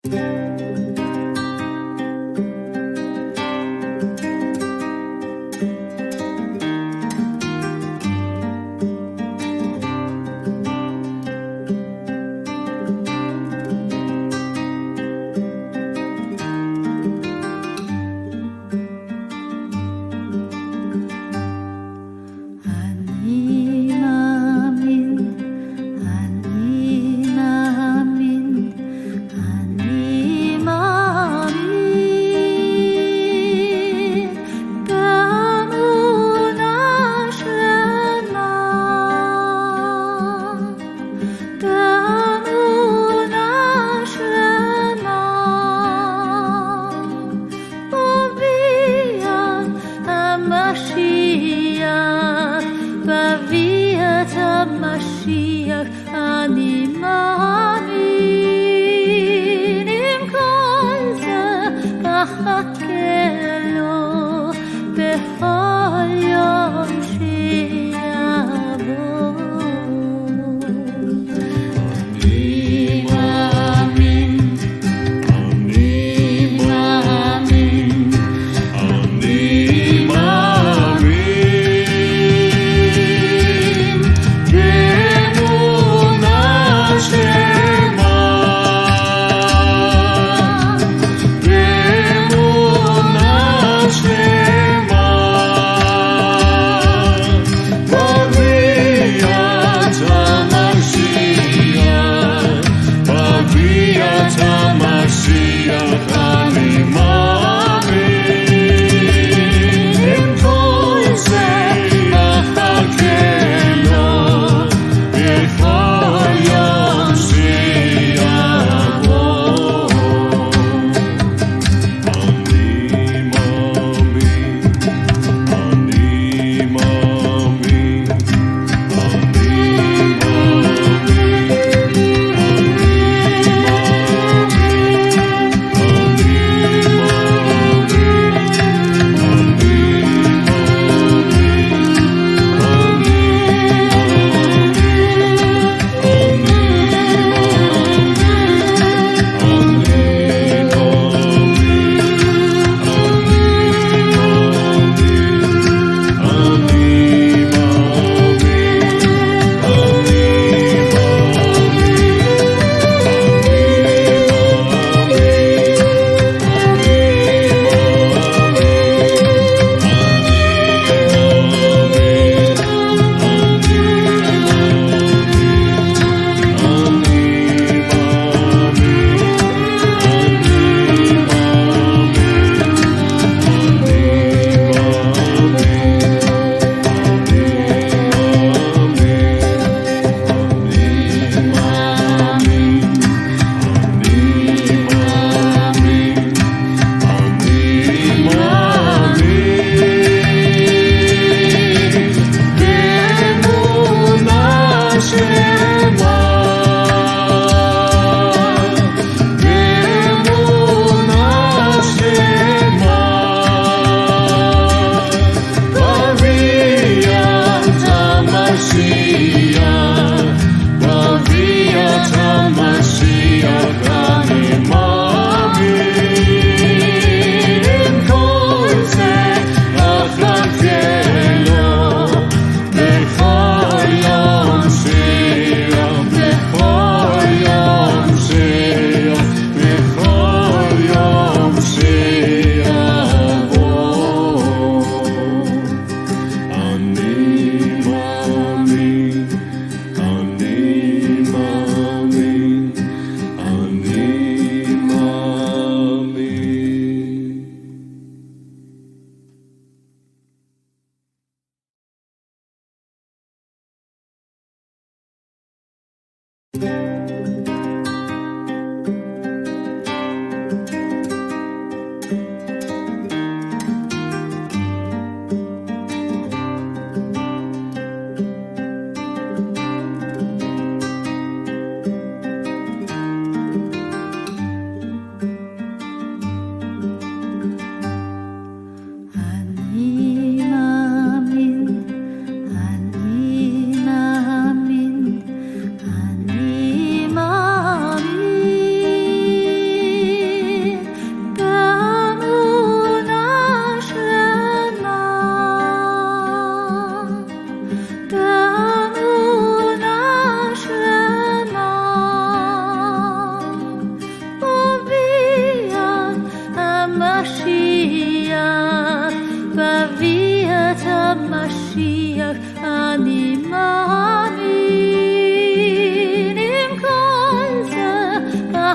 아님 아민 아님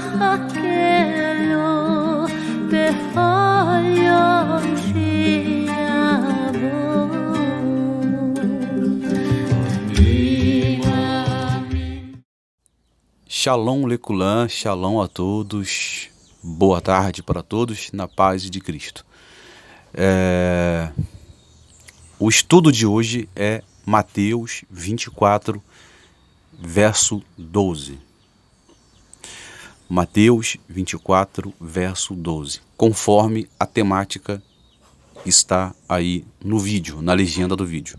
מחכה בכל יום Shalom Leculan, shalom a todos, boa tarde para todos, na paz de Cristo. O estudo de hoje é Mateus 24, verso 12. Mateus 24, verso 12, conforme a temática está aí no vídeo, na legenda do vídeo.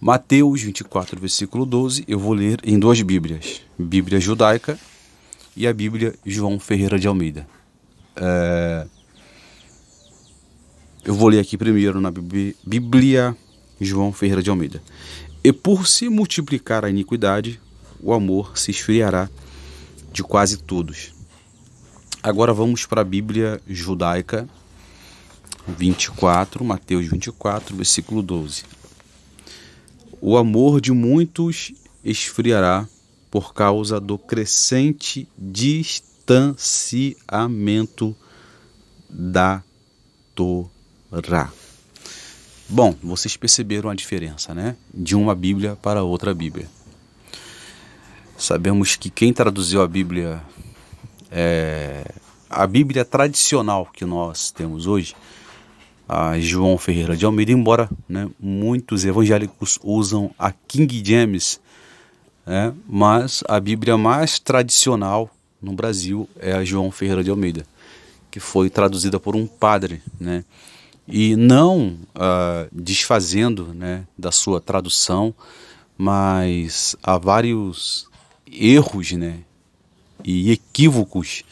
Mateus 24, versículo 12, eu vou ler em duas Bíblias, Bíblia Judaica e a Bíblia João Ferreira de Almeida. Eu vou ler aqui primeiro na Bíblia João Ferreira de Almeida. E por se multiplicar a iniquidade, o amor se esfriará de quase todos. Agora vamos para a Bíblia Judaica 24, Mateus 24, versículo 12. O amor de muitos esfriará por causa do crescente distanciamento da Torá. Bom, vocês perceberam a diferença, né? De uma Bíblia para outra Bíblia. Sabemos que quem traduziu a Bíblia tradicional que nós temos hoje, a João Ferreira de Almeida, embora, né, muitos evangélicos usam a King James, né, mas a Bíblia mais tradicional no Brasil é a João Ferreira de Almeida, que foi traduzida por um padre, né, e não desfazendo, né, da sua tradução, mas há vários erros, né, e equívocos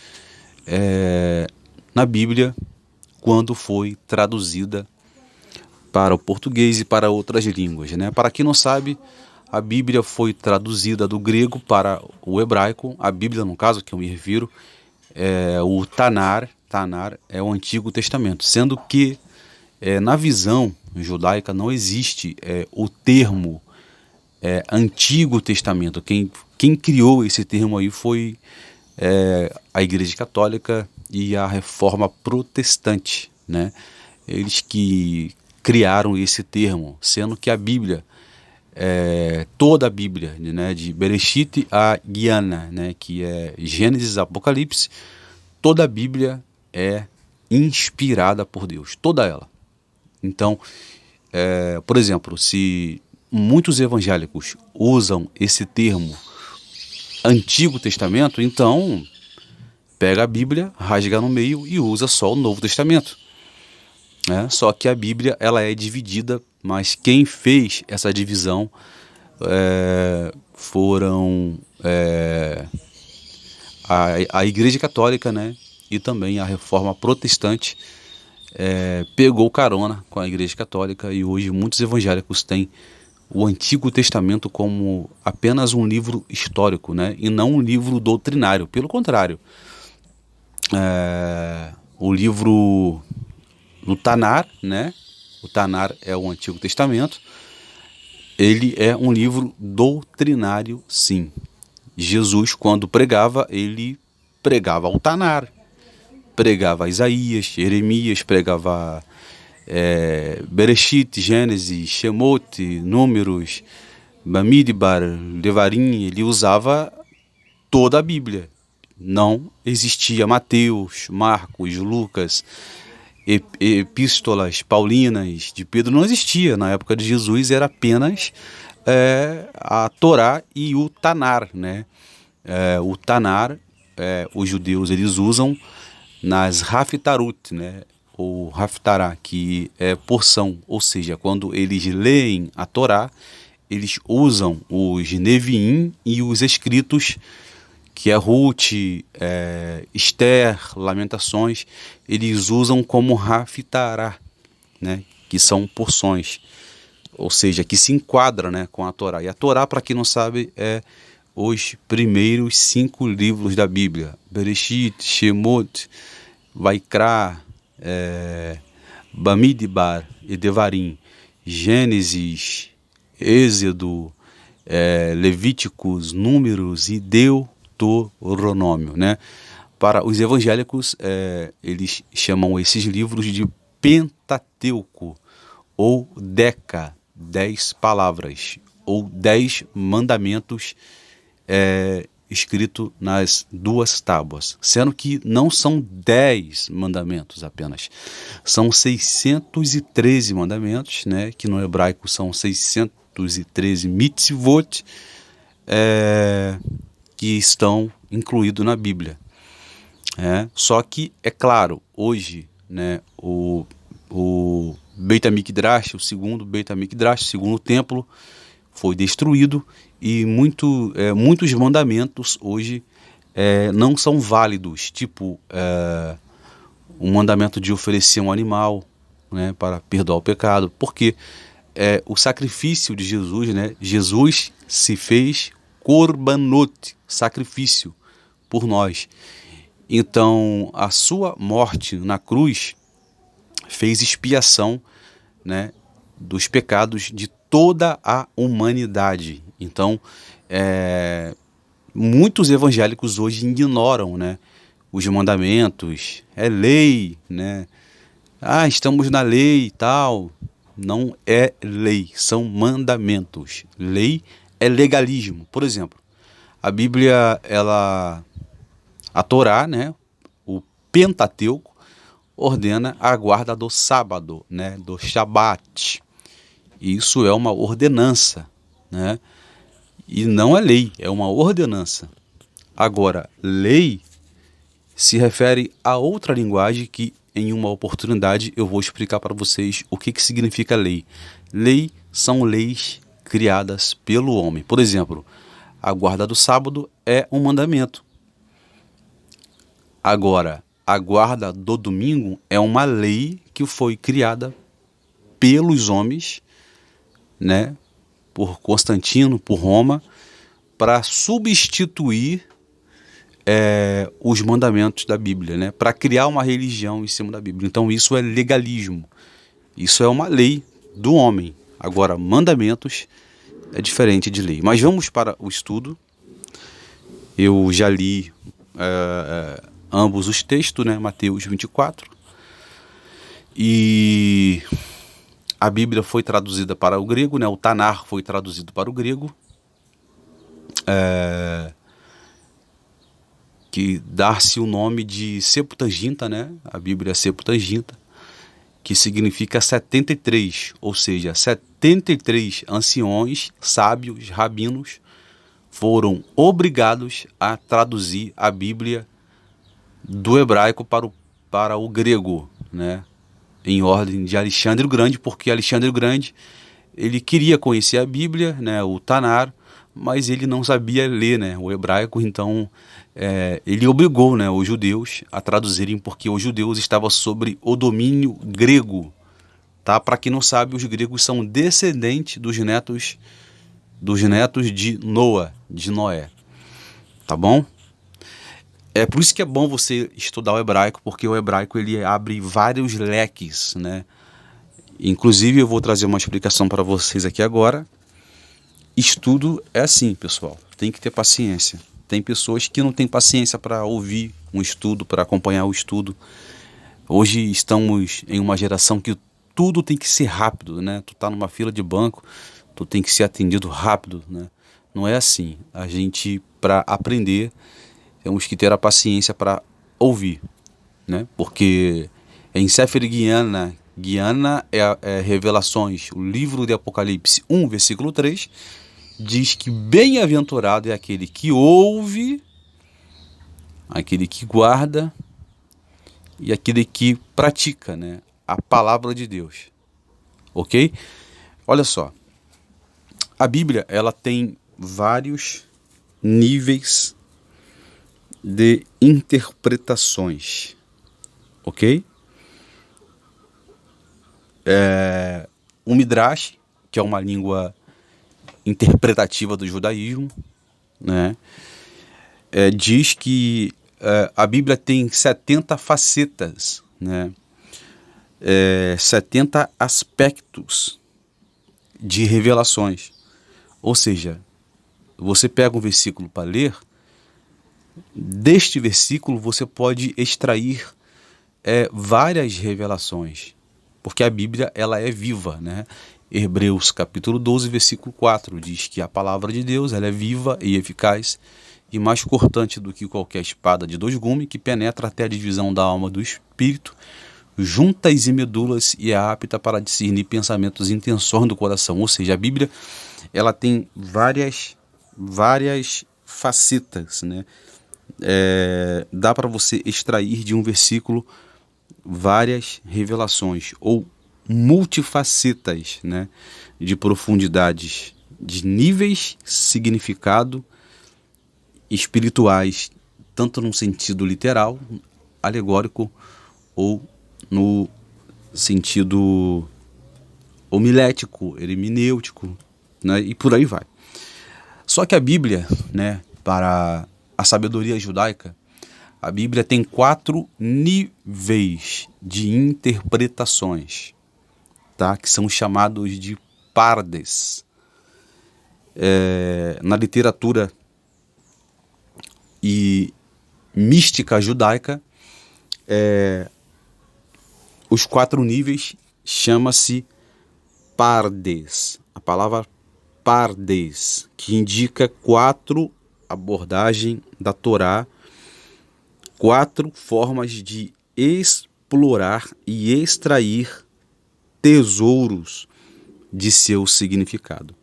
na Bíblia quando foi traduzida para o português e para outras línguas, né? Para quem não sabe, a Bíblia foi traduzida do grego para o hebraico. A Bíblia, no caso, que eu me refiro, é o Tanar. Tanar é o Antigo Testamento, sendo que na visão judaica não existe o termo Antigo Testamento. Quem criou esse termo aí foi a Igreja Católica e a Reforma Protestante, né? Eles que criaram esse termo, sendo que a Bíblia, toda a Bíblia, né, de Bereshit a Guiana, né, que é Gênesis, Apocalipse, toda a Bíblia é inspirada por Deus, toda ela. Então, por exemplo, se muitos evangélicos usam esse termo Antigo Testamento, então pega a Bíblia, rasga no meio e usa só o Novo Testamento, né? Só que a Bíblia ela é dividida, mas quem fez essa divisão foram a Igreja Católica, né? E também a Reforma Protestante pegou carona com a Igreja Católica, e hoje muitos evangélicos têm o Antigo Testamento como apenas um livro histórico, né? E não um livro doutrinário. Pelo contrário, o livro do Tanar, né? O Tanar é o Antigo Testamento. Ele é um livro doutrinário, sim. Jesus, quando pregava, ele pregava o Tanar, pregava Isaías, Jeremias, pregava Bereshit, Gênesis, Shemot, Números, Bamidbar, Devarim. Ele usava toda a Bíblia. Não existia Mateus, Marcos, Lucas, epístolas paulinas de Pedro, não existia. Na época de Jesus era apenas a Torá e o Tanar, né? O Tanar, os judeus eles usam nas Haftarut, né? Ou Haftará, que é porção, ou seja, quando eles leem a Torá, eles usam os Neviim e os escritos, que é Ruth, Esther, Lamentações, eles usam como Haftará, né? Que são porções, ou seja, que se enquadra, né, com a Torá. E a Torá, para quem não sabe, é os primeiros 5 livros da Bíblia: Bereshit, Shemot, Vaikra, Bamidbar e Devarim, Gênesis, Êxodo, Levíticos, Números e Deuteronômio, né? Para os evangélicos, eles chamam esses livros de Pentateuco, ou Deca, 10 palavras, ou 10 mandamentos escrito nas duas tábuas, sendo que não são 10 mandamentos apenas, são 613 mandamentos, né, que no hebraico são 613 mitzvot, que estão incluídos na Bíblia. Só que, é claro, hoje, né, o Beit HaMikdash, o segundo Beit HaMikdash, o segundo templo, foi destruído e muitos mandamentos hoje não são válidos, tipo o mandamento de oferecer um animal, né, para perdoar o pecado, porque o sacrifício de Jesus, né, Jesus se fez korbanot, sacrifício por nós. Então, a sua morte na cruz fez expiação, né, dos pecados de toda a humanidade. Então, muitos evangélicos hoje ignoram, né, os mandamentos, lei, né? Estamos na lei e tal. Não é lei, são mandamentos. Lei é legalismo. Por exemplo, a Bíblia, a Torá, né, o Pentateuco, ordena a guarda do sábado, né, do Shabat. Isso é uma ordenança, né? E não é lei, é uma ordenança. Agora, lei se refere a outra linguagem que, em uma oportunidade, eu vou explicar para vocês o que significa lei. Lei são leis criadas pelo homem. Por exemplo, a guarda do sábado é um mandamento. Agora, a guarda do domingo é uma lei que foi criada pelos homens, né, por Constantino, por Roma, para substituir os mandamentos da Bíblia, né, para criar uma religião em cima da Bíblia. Então isso é legalismo, isso é uma lei do homem. Agora, mandamentos é diferente de lei. Mas vamos para o estudo. Eu já li ambos os textos, né, Mateus 24, e a Bíblia foi traduzida para o grego, né? O Tanar foi traduzido para o grego, que dá-se o nome de Septuaginta, né? A Bíblia é Septuaginta, que significa 73, ou seja, 73 anciões, sábios, rabinos, foram obrigados a traduzir a Bíblia do hebraico para o grego, né? Em ordem de Alexandre o Grande, porque Alexandre o Grande, ele queria conhecer a Bíblia, né, o Tanar, mas ele não sabia ler, né, o hebraico. Então ele obrigou, né, os judeus a traduzirem, porque os judeus estavam sobre o domínio grego. Tá? Para quem não sabe, os gregos são descendentes dos netos de Noé. Tá bom? É por isso que é bom você estudar o hebraico, porque o hebraico ele abre vários leques, né? Inclusive eu vou trazer uma explicação para vocês aqui agora. Estudo é assim, pessoal, tem que ter paciência. Tem pessoas que não têm paciência para ouvir um estudo, para acompanhar o estudo. Hoje estamos em uma geração que tudo tem que ser rápido, né? Tu tá numa fila de banco, tu tem que ser atendido rápido, né? Não é assim. A gente, para aprender, temos que ter a paciência para ouvir, né? Porque em Sefer Guiana é Revelações, o livro de Apocalipse 1, versículo 3, diz que bem-aventurado é aquele que ouve, aquele que guarda e aquele que pratica, né, a palavra de Deus. Ok? Olha só, a Bíblia ela tem vários níveis de interpretações, ok? O Midrash, que é uma língua interpretativa do judaísmo, né, diz que a Bíblia tem 70 facetas, né, 70 aspectos de revelações. Ou seja, você pega um versículo para ler, Deste versículo você pode extrair várias revelações, porque a Bíblia ela é viva, né? Hebreus capítulo 12, versículo 4 diz que a palavra de Deus ela é viva e eficaz e mais cortante do que qualquer espada de dois gumes, que penetra até a divisão da alma do espírito, juntas e medulas, e é apta para discernir pensamentos e intenções do coração. Ou seja, a Bíblia ela tem várias facetas, né? Dá para você extrair de um versículo várias revelações ou multifacetas, né? De profundidades, de níveis, significado espirituais, tanto num sentido literal, alegórico ou no sentido homilético, hermenêutico, né? E por aí vai. Só que a Bíblia, né, para a sabedoria judaica, a Bíblia tem 4 níveis de interpretações, tá? Que são chamados de pardes. Na literatura e mística judaica, os 4 níveis chama-se pardes. A palavra pardes, que indica 4 abordagens da Torá, 4 formas de explorar e extrair tesouros de seu significado.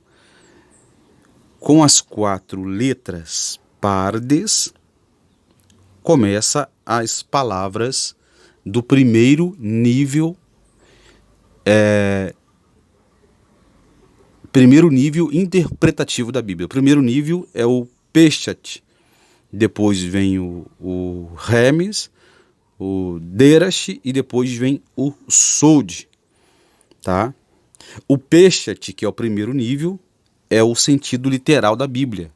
Com as 4 letras pardes, começa as palavras do primeiro nível, interpretativo da Bíblia. O primeiro nível é o Peshat, depois vem o Remes, o Derash e depois vem o Sod, tá? O Peshat, que é o primeiro nível, é o sentido literal da Bíblia,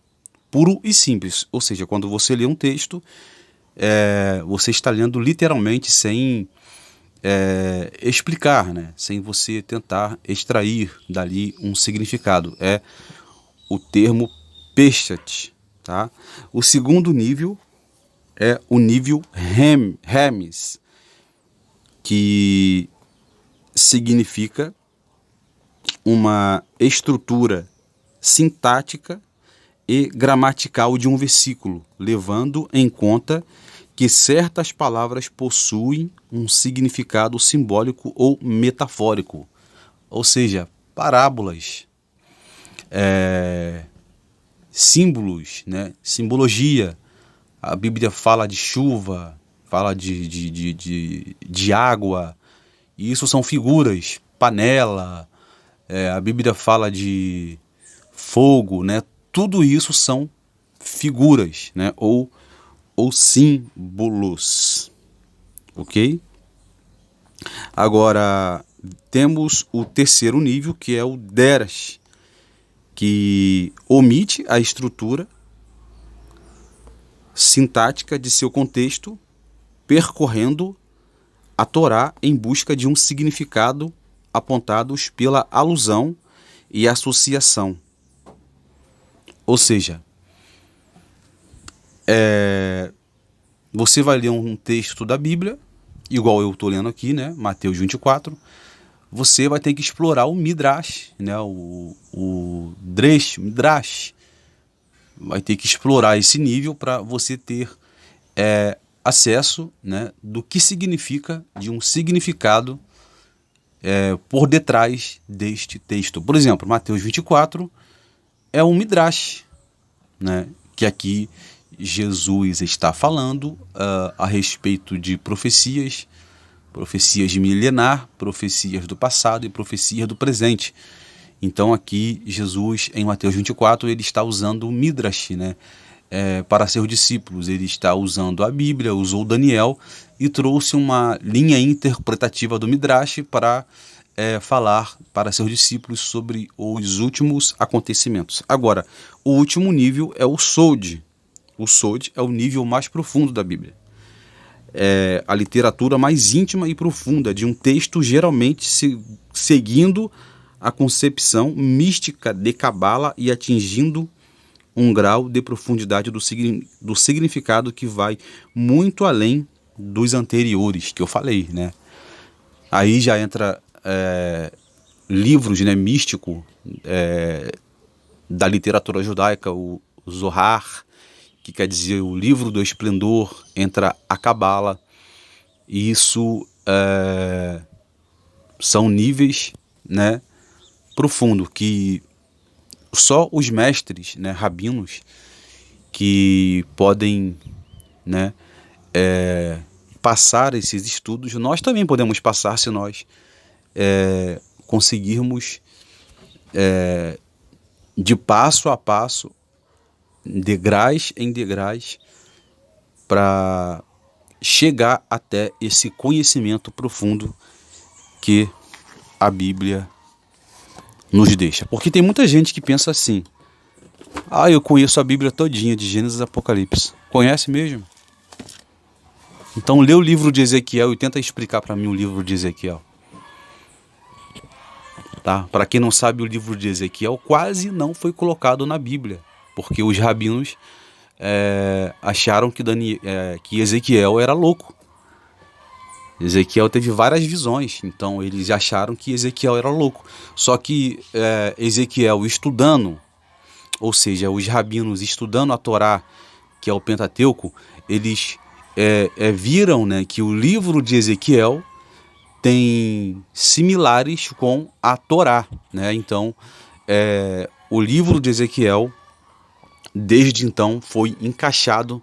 puro e simples. Ou seja, quando você lê um texto, você está lendo literalmente sem explicar, né? Sem você tentar extrair dali um significado. É o termo Peshat, tá? O segundo nível é o nível Remes, que significa uma estrutura sintática e gramatical de um versículo, levando em conta que certas palavras possuem um significado simbólico ou metafórico, ou seja, parábolas, símbolos, né? Simbologia. A Bíblia fala de chuva, fala de água, e isso são figuras, panela, a Bíblia fala de fogo, né? Tudo isso são figuras, né? Ou símbolos, ok? Agora, temos o terceiro nível, que é o Derash, que omite a estrutura sintática de seu contexto, percorrendo a Torá em busca de um significado apontados pela alusão e associação. Ou seja, você vai ler um texto da Bíblia, igual eu estou lendo aqui, né? Mateus 24, você vai ter que explorar o Midrash, né? o Midrash, vai ter que explorar esse nível para você ter acesso, né, do que significa, de um significado por detrás deste texto. Por exemplo, Mateus 24 é um Midrash, né, que aqui Jesus está falando a respeito de profecias de milenar, profecias do passado e profecias do presente. Então aqui Jesus, em Mateus 24, ele está usando o Midrash, né, para seus discípulos. Ele está usando a Bíblia, usou Daniel e trouxe uma linha interpretativa do Midrash para falar para seus discípulos sobre os últimos acontecimentos. Agora, o último nível é o Sod. O Sod é o nível mais profundo da Bíblia. É a literatura mais íntima e profunda de um texto, geralmente seguindo a concepção mística de Cabala e atingindo um grau de profundidade do significado que vai muito além dos anteriores que eu falei, né? Aí já entra livros, né, místico, da literatura judaica, o Zohar, que quer dizer o livro do esplendor, entra a Cabala, e isso são níveis, né, profundos, que só os mestres, né, rabinos, que podem, né, passar esses estudos. Nós também podemos passar se nós conseguirmos, de passo a passo, degraus em degraus, para chegar até esse conhecimento profundo que a Bíblia nos deixa. Porque tem muita gente que pensa assim: ah, eu conheço a Bíblia todinha, de Gênesis a Apocalipse. Conhece mesmo? Então lê o livro de Ezequiel e tenta explicar para mim o livro de Ezequiel. Tá? Para quem não sabe, o livro de Ezequiel quase não foi colocado na Bíblia, porque os rabinos acharam que Ezequiel era louco. Ezequiel teve várias visões, então eles acharam que Ezequiel era louco. Só que Ezequiel estudando, ou seja, os rabinos estudando a Torá, que é o Pentateuco, eles viram, né, que o livro de Ezequiel tem similares com a Torá, né? Então, o livro de Ezequiel, desde então, foi encaixado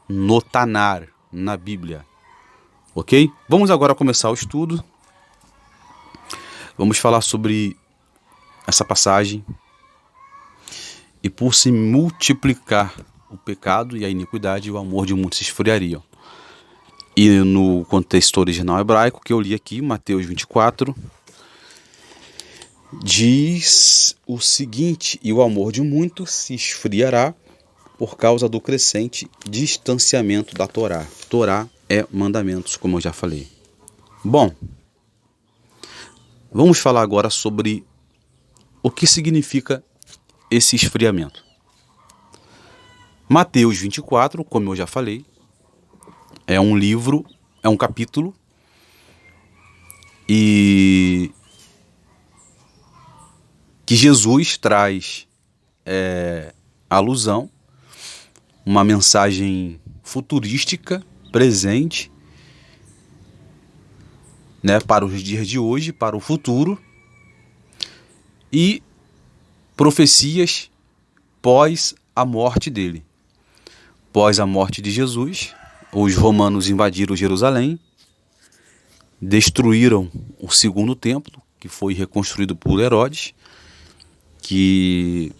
no Tanar, na Bíblia. Ok? Vamos agora começar o estudo. Vamos falar sobre essa passagem. E por se multiplicar o pecado e a iniquidade, o amor de muitos se esfriaria. E no contexto original hebraico que eu li aqui, Mateus 24, diz o seguinte: e o amor de muitos se esfriará por causa do crescente distanciamento da Torá. Torá é mandamentos, como eu já falei. Bom, vamos falar agora sobre o que significa esse esfriamento. Mateus 24, como eu já falei, é um livro, é um capítulo, e que Jesus traz alusão, uma mensagem futurística, presente, né, para os dias de hoje, para o futuro, e profecias pós a morte dele. Pós a morte de Jesus, os romanos invadiram Jerusalém, destruíram o segundo templo, que foi reconstruído por Herodes, que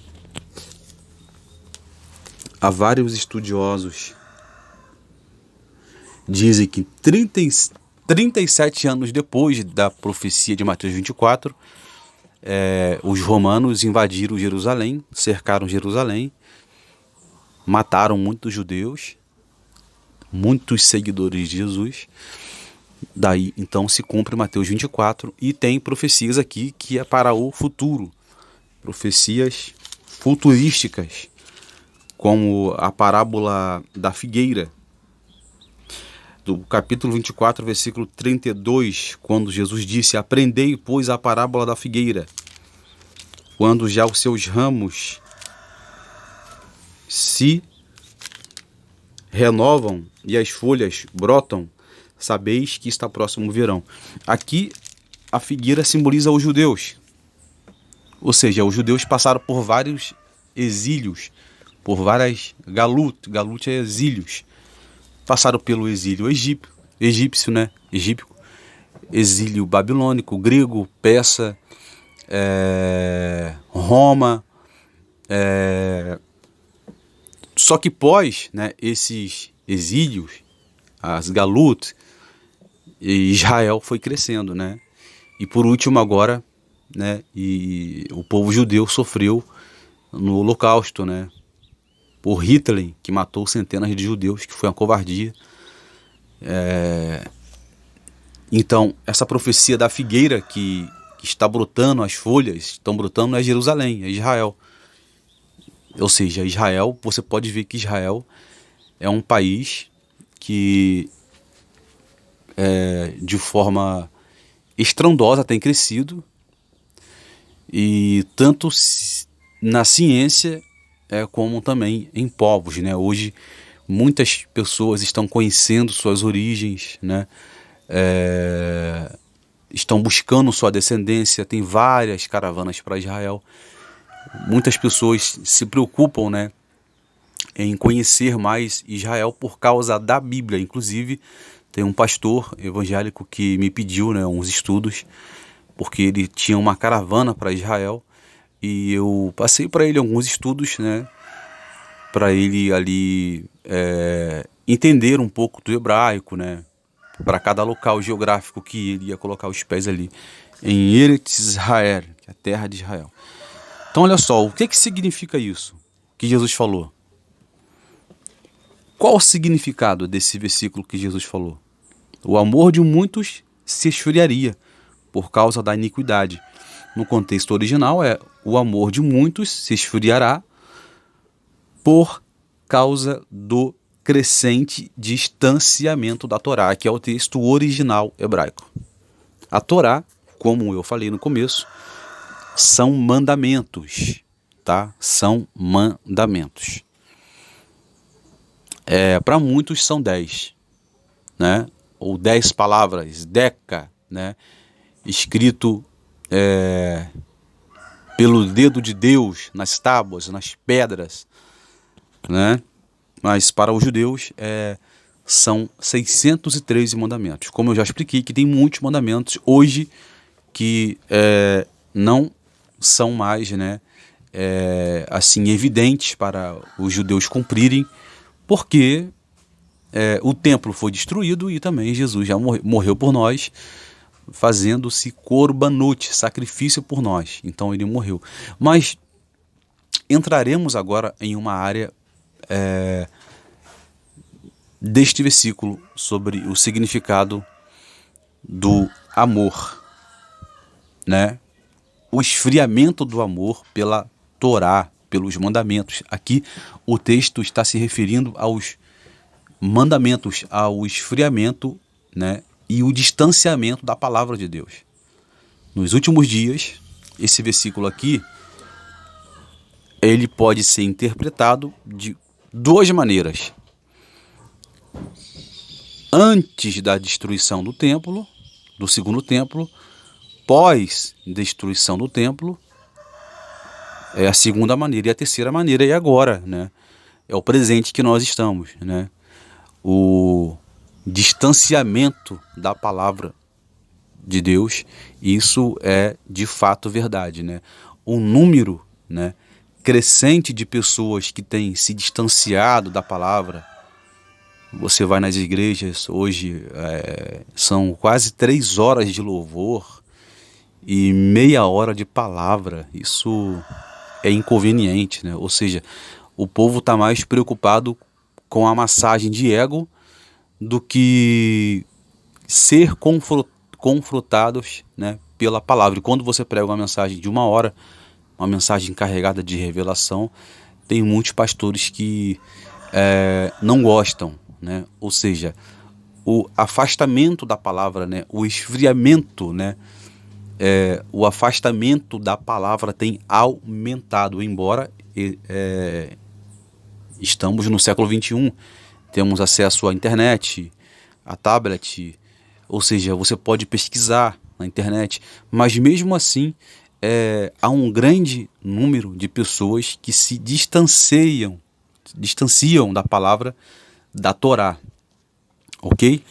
há vários estudiosos dizem que 37 anos depois da profecia de Mateus 24, os romanos invadiram Jerusalém, cercaram Jerusalém, mataram muitos judeus, muitos seguidores de Jesus. Daí então se cumpre Mateus 24 e tem profecias aqui que é para o futuro, profecias futurísticas, como a parábola da figueira, do capítulo 24, versículo 32, quando Jesus disse: aprendei, pois, a parábola da figueira. Quando já os seus ramos se renovam e as folhas brotam, sabeis que está próximo o verão. Aqui a figueira simboliza os judeus. Ou seja, os judeus passaram por vários exílios, por várias galut é exílios. Passaram pelo exílio egípcio, né? Exílio babilônico, grego, persa, Roma. Só que pós, né, esses exílios, as galut, Israel foi crescendo, né? E por último agora, né, e o povo judeu sofreu no Holocausto, né? Por Hitler, que matou centenas de judeus, que foi uma covardia. Então, essa profecia da figueira que está brotando, as folhas estão brotando, é Jerusalém, é Israel. ou seja, Israel, você pode ver que Israel é um país que de forma estrondosa tem crescido, e tanto na ciência como também em povos, né? Hoje muitas pessoas estão conhecendo suas origens, né? Estão buscando sua descendência, tem várias caravanas para Israel. Muitas pessoas se preocupam, né, em conhecer mais Israel por causa da Bíblia. Inclusive, tem um pastor evangélico que me pediu, né, uns estudos, porque ele tinha uma caravana para Israel, e eu passei para ele alguns estudos, né, para ele ali entender um pouco do hebraico, né, para cada local geográfico que ele ia colocar os pés ali, em Eretz Israel, que é a terra de Israel. Então olha só, o que significa isso que Jesus falou? Qual o significado desse versículo que Jesus falou? O amor de muitos se esfriaria por causa da iniquidade. No contexto original o amor de muitos se esfriará por causa do crescente distanciamento da Torá, que é o texto original hebraico. A Torá, como eu falei no começo, são mandamentos, tá? São mandamentos. Para muitos são 10, né? Ou 10 palavras, deca, né? Escrito pelo dedo de Deus nas tábuas, nas pedras, né? Mas para os judeus são 613 mandamentos. Como eu já expliquei, que tem muitos mandamentos hoje que não são mais, né, assim, evidentes para os judeus cumprirem, porque o templo foi destruído e também Jesus já morreu por nós, fazendo-se korbanot, sacrifício por nós. Então ele morreu. Mas entraremos agora em uma área deste versículo sobre o significado do amor, né? O esfriamento do amor pela Torá, pelos mandamentos. Aqui o texto está se referindo aos mandamentos, ao esfriamento, né, e o distanciamento da palavra de Deus. Nos últimos dias, esse versículo aqui, ele pode ser interpretado de duas maneiras. Antes da destruição do templo, do segundo templo, pós-destruição do templo, é a segunda maneira, e a terceira maneira é agora, né? É o presente que nós estamos, né? O distanciamento da palavra de Deus, isso é de fato verdade, né? O número, né, crescente de pessoas que têm se distanciado da palavra. Você vai nas igrejas hoje, são quase 3 horas de louvor e meia hora de palavra. Isso é inconveniente, né? Ou seja, o povo está mais preocupado com a massagem de ego do que ser confrontados, né, pela palavra. E quando você prega uma mensagem de 1 hora, uma mensagem carregada de revelação, tem muitos pastores que não gostam, né? Ou seja, o afastamento da palavra, né, o esfriamento, né, o afastamento da palavra tem aumentado, embora estamos no século XXI, temos acesso à internet, a tablet, ou seja, você pode pesquisar na internet, mas mesmo assim há um grande número de pessoas que se distanciam da palavra da Torá, ok?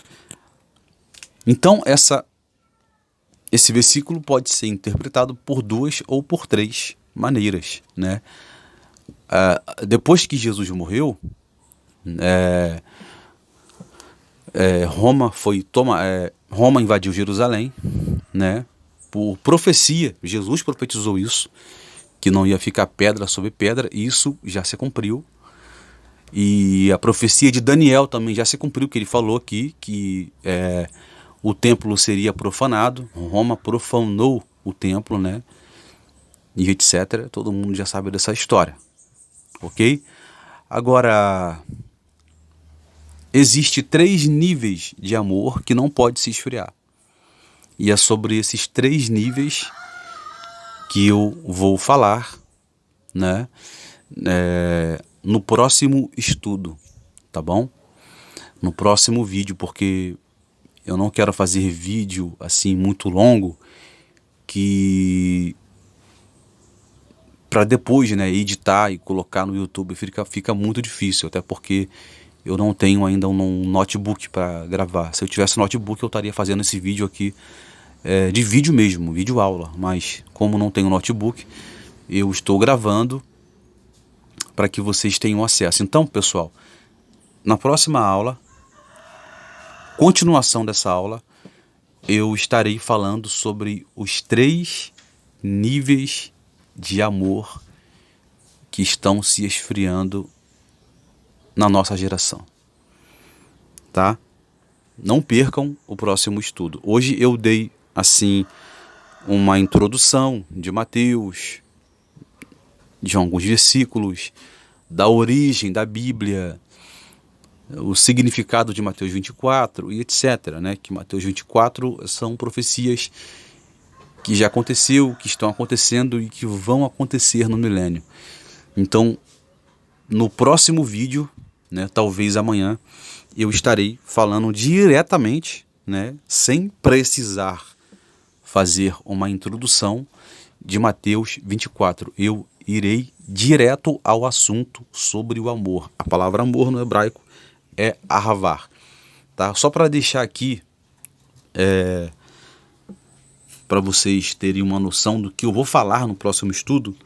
Então esse versículo pode ser interpretado por 2 ou por 3 maneiras, né? Depois que Jesus morreu, Roma invadiu Jerusalém, né? Por profecia, Jesus profetizou isso, que não ia ficar pedra sobre pedra, e isso já se cumpriu. E a profecia de Daniel também já se cumpriu, que ele falou aqui que o templo seria profanado. Roma profanou o templo, né? E etc. Todo mundo já sabe dessa história. ok? Agora, existe 3 níveis de amor que não pode se esfriar. E é sobre esses 3 níveis que eu vou falar, né, no próximo estudo, tá bom? No próximo vídeo, porque eu não quero fazer vídeo assim muito longo que para depois, né, editar e colocar no YouTube fica muito difícil, até porque eu não tenho ainda um notebook para gravar. Se eu tivesse notebook, eu estaria fazendo esse vídeo aqui de vídeo mesmo, vídeo aula, mas como não tenho notebook, eu estou gravando para que vocês tenham acesso. Então, pessoal, na próxima aula, continuação dessa aula, eu estarei falando sobre os 3 níveis de amor que estão se esfriando na nossa geração, tá? Não percam o próximo estudo. Hoje eu dei, assim, uma introdução de Mateus, de alguns versículos, da origem da Bíblia, o significado de Mateus 24 e etc, né? Que Mateus 24 são profecias que já aconteceu, que estão acontecendo e que vão acontecer no milênio. Então, no próximo vídeo, né, talvez amanhã, eu estarei falando diretamente, né, sem precisar fazer uma introdução de Mateus 24. Eu irei direto ao assunto sobre o amor. A palavra amor no hebraico é ahavar, tá? Só para deixar aqui, para vocês terem uma noção do que eu vou falar no próximo estudo,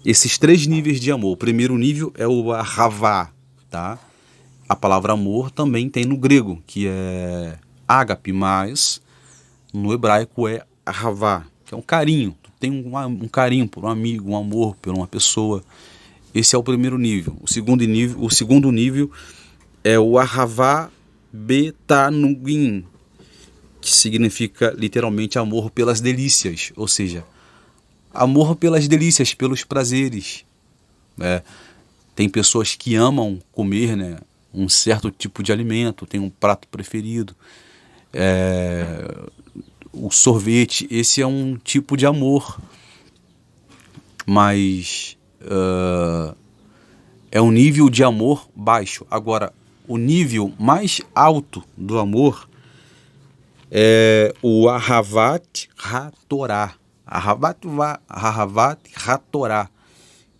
esses 3 níveis de amor. O primeiro nível é o ahavá, tá? A palavra amor também tem no grego, que é ágape, mas no hebraico é ahavá, que é um carinho. Tu tem um carinho por um amigo, um amor por uma pessoa. Esse é o primeiro nível. O segundo nível é o ahavá betanugim, que significa literalmente amor pelas delícias, ou seja, amor pelas delícias, pelos prazeres. Tem pessoas que amam comer, né, um certo tipo de alimento, tem um prato preferido. O sorvete, esse é um tipo de amor, mas é um nível de amor baixo. Agora, o nível mais alto do amor é o Ahavat HaTorah. Ahavat HaTorah,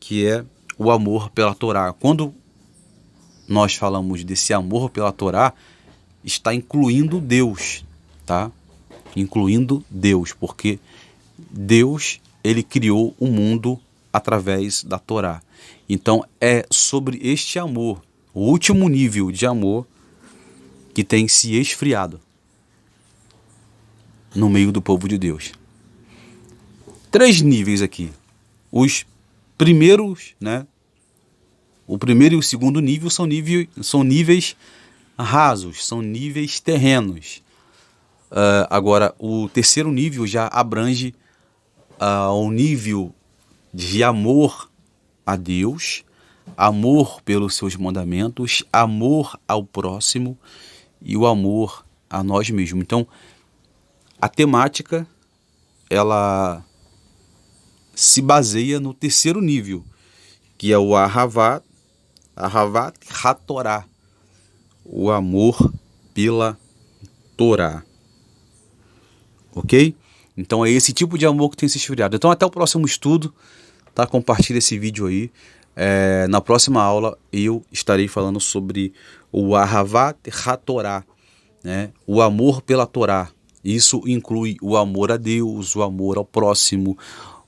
que é o amor pela Torá. Quando nós falamos desse amor pela Torá, está incluindo Deus, tá? Incluindo Deus, porque Deus, ele criou o mundo através da Torá. Então é sobre este amor, o último nível de amor, que tem se esfriado no meio do povo de Deus. 3 níveis aqui. Os primeiros, né? O primeiro e o segundo nível são níveis rasos, são níveis terrenos. Agora, o terceiro nível já abrange o nível de amor a Deus, amor pelos seus mandamentos, amor ao próximo e o amor a nós mesmos. Então, a temática, ela se baseia no terceiro nível, que é o Ahavat HaTorah, o amor pela Torá. Ok? Então é esse tipo de amor que tem se esfriado. Então até o próximo estudo, tá? Compartilha esse vídeo aí. Na próxima aula eu estarei falando sobre o Ahavat HaTorah, né? O amor pela Torá. Isso inclui o amor a Deus, o amor ao próximo,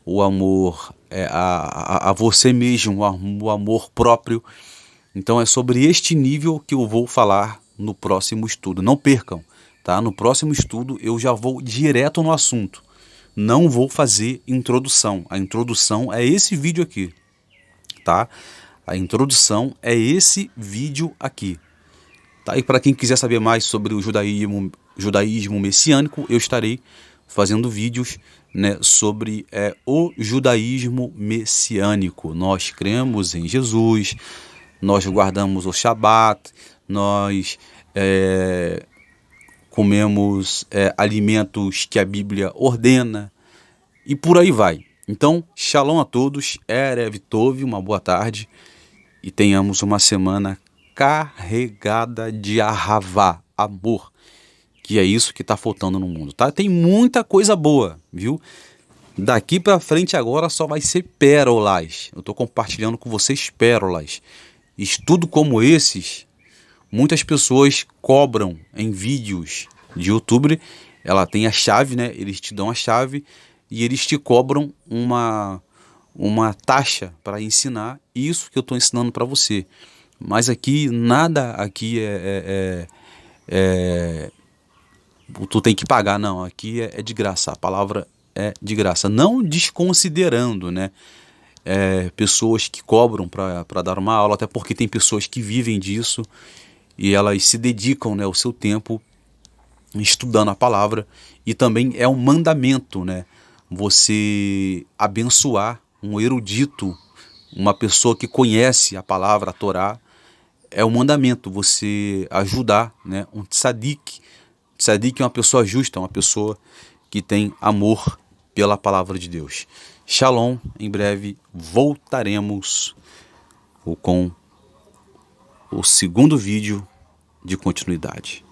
o amor a você mesmo, o amor próprio. Então é sobre este nível que eu vou falar no próximo estudo. Não percam, tá? No próximo estudo eu já vou direto no assunto. Não vou fazer introdução. A introdução é esse vídeo aqui, tá? A introdução é esse vídeo aqui. Tá? E para quem quiser saber mais sobre o judaísmo messiânico, eu estarei fazendo vídeos, né, sobre o judaísmo messiânico. Nós cremos em Jesus, nós guardamos o Shabat, nós comemos alimentos que a Bíblia ordena e por aí vai. Então, shalom a todos, Erev Tov, uma boa tarde e tenhamos uma semana carregada de ahavá, amor, que é isso que está faltando no mundo, tá? Tem muita coisa boa, viu? Daqui para frente agora só vai ser pérolas. Eu estou compartilhando com vocês pérolas. Estudo como esses, muitas pessoas cobram em vídeos de YouTube. Ela tem a chave, né? Eles te dão a chave e eles te cobram uma taxa para ensinar isso que eu estou ensinando para você. Mas aqui, nada aqui tu tem que pagar, não. Aqui é de graça, a palavra é de graça. Não desconsiderando, né, pessoas que cobram para dar uma aula, até porque tem pessoas que vivem disso e elas se dedicam, né, o seu tempo estudando a palavra. E também é um mandamento, né, você abençoar um erudito, uma pessoa que conhece a palavra, a Torá. É um mandamento você ajudar, né, um tzadik. Tzadik é uma pessoa justa, uma pessoa que tem amor pela palavra de Deus. Shalom, em breve voltaremos com o segundo vídeo de continuidade.